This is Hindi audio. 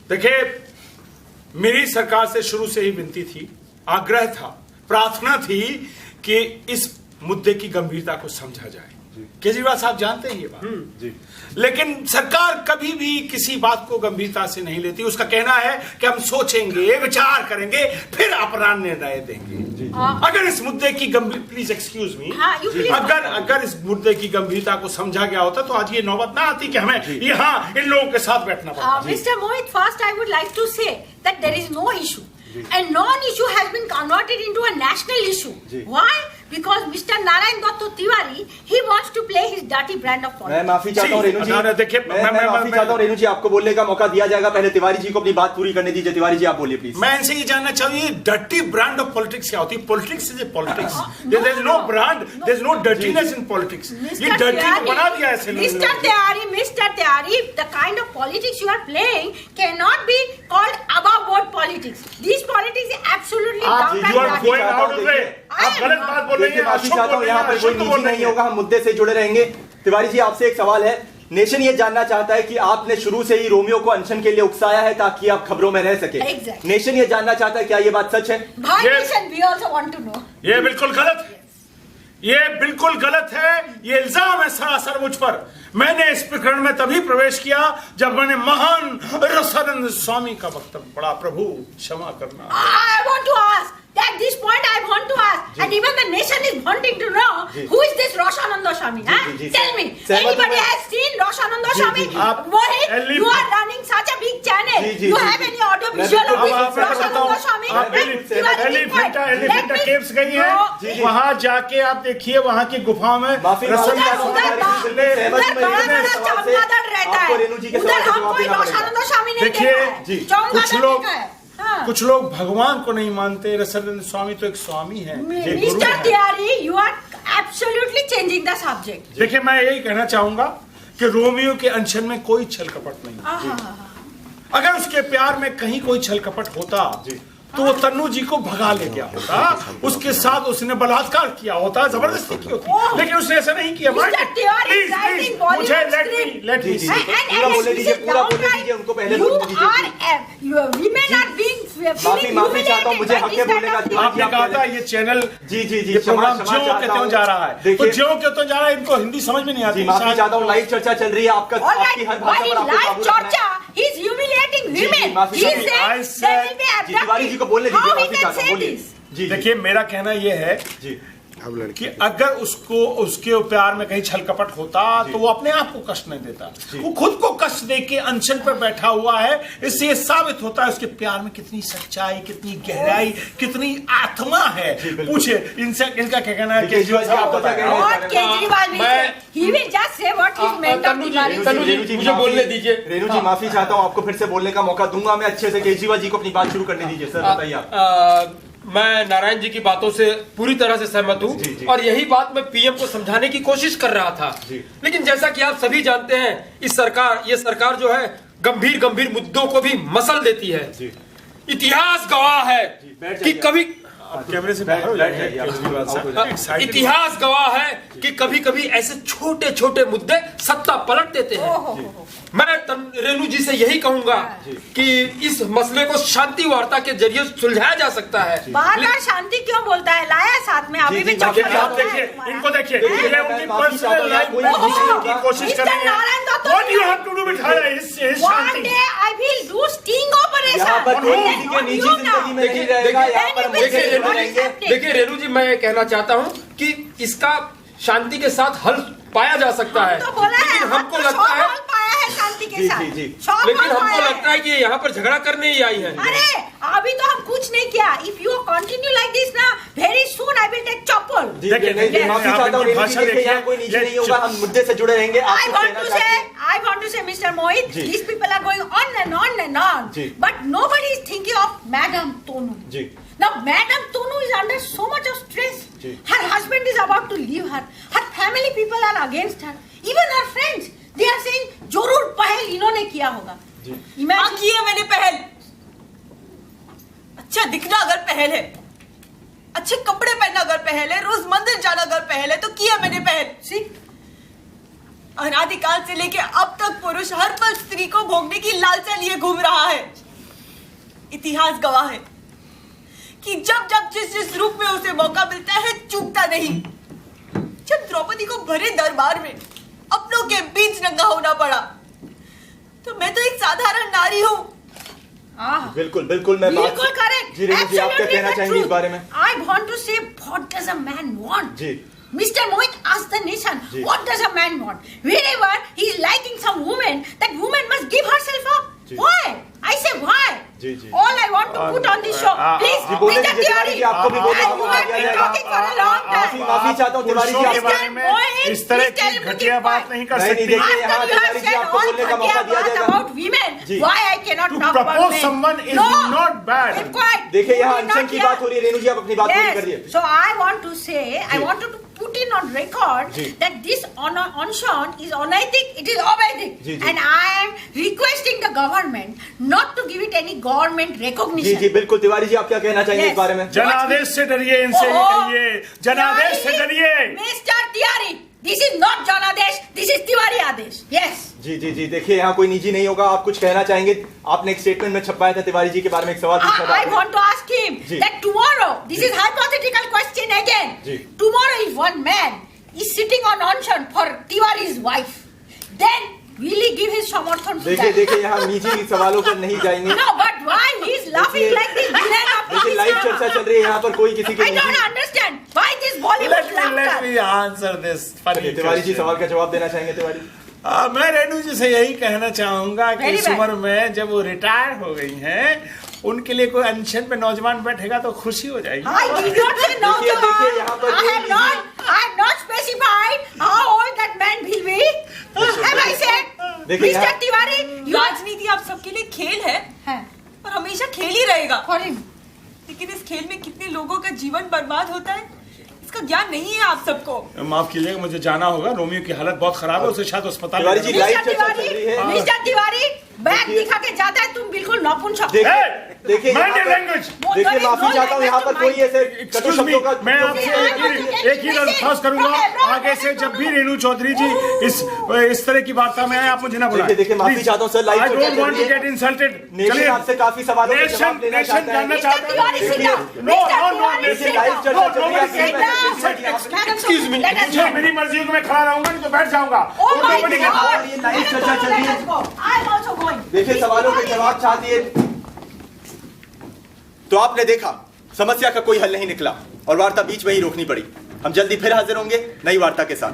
देखिए, मेरी सरकार से शुरू से ही विनती थी, आग्रह था, प्रार्थना थी कि इस मुद्दे की गंभीरता को समझा जाए। केजरीवाल साहब जानते हैं ये बात जी। लेकिन सरकार कभी भी किसी बात को गंभीरता से नहीं लेती। उसका कहना है कि हम सोचेंगे, विचार करेंगे, फिर अपना निर्णय देंगे। अगर इस मुद्दे की गंभीर, प्लीज एक्सक्यूज मी, अगर इस मुद्दे की गंभीरता को समझा गया होता तो आज ये नौबत ना आती कि हमें यहाँ इन लोगों के साथ बैठना पड़ता। Mr. Mohit, first I would like to say that there is no issue. A non-issue has been converted into a national issue. Why? Because Mr. Narayan Datta Tiwari, he wants to play his dirty brand of politics. मैं माफी चाहता हूँ रेणु जी, देखिए, मैं माफी चाहता हूँ रेणु जी, आपको बोलने का मौका दिया जाएगा। पहले तिवारी जी को अपनी बात पूरी करने दीजिए। तिवारी जी आप बोलिए प्लीज। मैं इनसे ये जानना चाहिए, डर्टी ब्रांड ऑफ पॉलिटिक्स क्या होती है? Politics is a politics, there is no brand, there is no dirtiness in politics. ये डर्टी को बना दिया ऐसे लोगों ने। Mr. Tiwari, the kind of politics you are playing cannot be called above board politics. This politics is absolutely downright. You are going out of the way. आप गलत बात बोल रहे हैं। माफी चाहता हूँ, यहाँ पर कोई निजी नहीं होगा, हम मुद्दे से जुड़े रहेंगे। तिवारी जी आपसे एक सवाल है। नेशन ये जानना चाहता है कि आपने शुरू से ही रोमियो को अनशन के लिए उकसाया है ताकि आप खबरों में रह सके। Exactly. नेशन ये जानना चाहता है क्या ये बात सच है? We also want to know. ये बिल्कुल गलत है, ये बिल्कुल गलत है। ये इल्जाम है सरासर मुझ पर। मैंने इस प्रकरण में तभी प्रवेश किया जब मैंने महान रसानंद स्वामी का वक्तव्य पढ़ा। प्रभु क्षमा करना। I want to ask. At this point, I want to ask, and even the nation is wanting to know who is this Roshananda Swami? Tell me, anybody has seen Roshananda Swami? Mohit, you are running such a big channel. You have any audio visual of this Roshananda Swami? Elephanta caves गई है, वहां जाके आप देखिए, वहां की गुफाओं में उधर बड़ा चमगादड़ रहता है, उधर हम कोई Roshananda Swami नहीं देखा है। देखिए, कुछ लोग भगवान को नहीं मानते। रसानंद स्वामी तो एक स्वामी है। Mr. Tiwari, you are absolutely changing the subject. देखिए, मैं यही कहना चाहूंगा कि रोमियो के अनशन में कोई छल कपट नहीं। अगर उसके प्यार में कहीं कोई छल कपट होता तो वो तन्नू जी को भगा ले गया होता, उसके साथ उसने बलात्कार किया होता, जबरदस्ती की होती, लेकिन उसने ऐसा नहीं किया। मुझे लेट मी सी। पूरा बोलने दीजिए, पूरा बोलने दीजिए, उनको पहले बोलने दीजिए। माफी चाहता हूँ, मुझे हक है बोलने का। आपने कहा था ये चैनल ये प्रोग्राम ज्यों के त्यों जा रहा है, तो ज्यों के त्यों जा रहा है। इनको हिंदी समझ में नहीं आती। माफी चाहता हूँ, लाइव चर्चा चल रही है, आपकी हर भाषा पर आपको काबू रखना है। He's humiliating women. He said they will be Tiwari ji को बोलने दीजिए। माफी चाहता हूँ, बोलिए। जी, देखिए, मेरा कहना यह है कि अगर उसको उसके प्यार में कहीं छल कपट होता तो वो अपने आप को कष्ट नहीं देता। वो खुद को कष्ट दे के अनशन पर बैठा हुआ है। इससे ये साबित होता है उसके प्यार में कितनी सच्चाई, कितनी गहराई, कितनी आत्मा है। पूछे इनसे, इनका क्या कहना है? केजरीवाल साहब मुझे बोलने दीजिए। रेणु जी माफी चाहता हूँ, आपको फिर से बोलने का मौका दूंगा मैं अच्छे से। केजरीवाल जी को अपनी बात शुरू करने दीजिए। सर बताइए आप। मैं नारायण जी की बातों से पूरी तरह से सहमत हूँ और यही बात मैं पीएम को समझाने की कोशिश कर रहा था। लेकिन जैसा कि आप सभी जानते हैं, ये सरकार जो है गंभीर मुद्दों को भी मसल देती है। इतिहास गवाह है कि कभी कैमरे से बाहर हो जाए। इतिहास गवाह है कि कभी ऐसे छोटे मुद्दे सत्ता पलट देते हैं। मैं रेणु जी से यही कहूंगा कि इस मसले को शांति वार्ता के जरिए सुलझाया जा सकता है। बार-बार शांति क्यों बोलता है? लाया साथ में, अभी भी आप देखिए, इनको देखिए, ये उनकी पर्सनल लाइफ की कोशिश कर रहे हैं। What you have to do with her is one day I will do sting operation. यहाँ पर किसी के निजी जिंदगी में नहीं रहेगा। यहाँ पर देखिए रेणु जी, मैं कहना चाहता हूँ कि इसका शांति के साथ हल पाया जा सकता है। लेकिन हमको लगता है शांति के साथ, लेकिन हमको लगता है कि यहाँ पर झगड़ा करने ही आई है। अरे अभी तो हम कुछ नहीं किया। If you continue like this ना, very soon I will take chappal. माफी चाहता हूँ, यहाँ कोई नीचे नहीं होगा, हम मुद्दे से जुड़े रहेंगे। I want to say, Mr. Mohit, these people are going on and on, but nobody is thinking of Madam Tonu. Now, Madam Tonu is under so much of stress. Her husband is about to leave her. Her family people are against her. Even her friends, they are saying, जरूर पहल इन्होंने किया होगा। किया मैंने पहल। अच्छा दिखना अगर पहल है, अच्छे कपड़े पहनना अगर पहल है, रोज मंदिर जाना अगर पहल है, तो किया मैंने पहल। अनादिकाल से लेके अब तक पुरुष हर पल स्त्री को भोगने की लालसा लिए घूम रहा है। इतिहास गवाह है कि जब जब जिस जिस रूप में उसे मौका मिलता है चूकता नहीं। जब द्रौपदी को भरे दरबार में अपनों के बीच नंगा होना पड़ा तो मैं तो एक साधारण नारी हूँ। बिल्कुल बिल्कुल मैं बिल्कुल करेक्ट। जी रेणु जी, आप क्या कहना चाहेंगे इस बारे में? I want to say what does a man want? Ji Mr. Mohit asked the nation, ji. what does a man want? Wherever he is liking some woman, that woman must give herself up. Ji. Why? I say why? Ji, ji. All I want to put on this show, please, जी, बोले Mr. दीजिए तिवारी जी, आपको भी बोलना you have been talking for a long time. माफी चाहता हूँ तिवारी जी, पुरुषों के आप बारे में इस तरह की घटिया बात नहीं कर नहीं, सकती। देखिए, यहाँ After you have Tiwari ji said आपको all बोलने का मौका घटिया दिया बात जाएगा। about women, ji. why I cannot To talk about propose men? someone is No. not bad. Keep quiet. देखिए यहाँ You will अनशन not की hear. बात हो रही है, रेणु जी आप अपनी बात पूरी कर Yes. दिए। So I want to say, I wanted to put in on record ji. that this Anshan is unethic, it is Avedic. Ji, ji. And I am requesting the government not to give it any government ji recognition. जी बिल्कुल तिवारी जी, आप क्या कहना चाहेंगे Yes. इस बारे में? जनादेश से डरिए, इनसे ही कहिए, जनादेश से डरिए। Mr. Tiwari, this is not Janadesh, this is Tiwari Adesh. Yes. जी जी जी देखिए यहाँ कोई निजी नहीं होगा, आप कुछ कहना चाहेंगे? आपने एक स्टेटमेंट में छपाया था तिवारी जी के बारे में, एक सवाल पूछा था I आपने। want to ask him ji. that tomorrow, this ji. is hypothetical question again. Ji. Tomorrow if one man is sitting on Anshan for Tiwari's wife, then will he give his samarthan to देखिए that? देखिए यहाँ निजी सवालों पर नहीं जाएंगे। No, but why he is laughing देखिए- like this? villain of देखिए this लाइव drama? चर्चा चल रही है, यहाँ पर कोई किसी के I don't निजी। understand why this Bollywood Let laughter. me answer this funny चलिए, तिवारी जी question. सवाल का जवाब देना चाहेंगे तिवारी? मैं रेणु जी से यही कहना चाहूंगा कि Very इस bad. उम्र में जब वो रिटायर हो गई हैं, उनके लिए कोई अनशन पे नौजवान बैठेगा तो खुशी हो जाएगी। I did not say no देखिए, to देखिए, her. यहाँ पर I कोई have not specified how old that man will be. Have I said? देखिए, Mr. यहाँ- Tiwari, you are राजनीति आप सबके लिए खेल है है, और हमेशा खेल ही रहेगा। for him. लेकिन इस खेल में कितने लोगों का जीवन बर्बाद होता है इसका ज्ञान नहीं है आप सबको। माफ कीजिएगा, मुझे जाना होगा, रोमियो की हालत बहुत खराब है, उसे शायद अस्पताल तिवारी जी, ले जाना लाइव चर्चा चल रही है। मिस्टर तिवारी, बैग देखिए- दिखा के जाता है, तुम बिल्कुल नपुंसक। देखिए देखिए यहाँ Mind your पर- language. देखिए माफी चाहता हूँ, यहाँ पर कोई ऐसे कटु Excuse me, शब्दों का मैं आपसे एक ही दरख्वास्त करूंगा, आगे से जब भी रेणु चौधरी जी इस तरह की वार्ता में आए, आप मुझे ना बुलाएं। देखिए, माफी चाहता हूँ, सर, लाइव I चर्चा don't चल want रही to है। get insulted. नेशन चलिए, आपसे काफी सवालों के जवाब देना नेशन चाहता जानना है। चाहता तिवारी, है। sit down. No, no, no, देखिए लाइव चर्चा चल रही है, Sit down. Excuse me. मुझे मेरी मर्जी को मैं खड़ा रहूंगा, नहीं तो बैठ जाऊंगा। Oh और my nobody God. can- ये लाइव चर्चा चल रही है। Let us go. I am also going. देखिए सवालों के जवाब चाहती है। तो आपने देखा समस्या का कोई हल नहीं निकला और वार्ता बीच में ही रोकनी पड़ी। हम जल्दी फिर हाजिर होंगे नई वार्ता के साथ।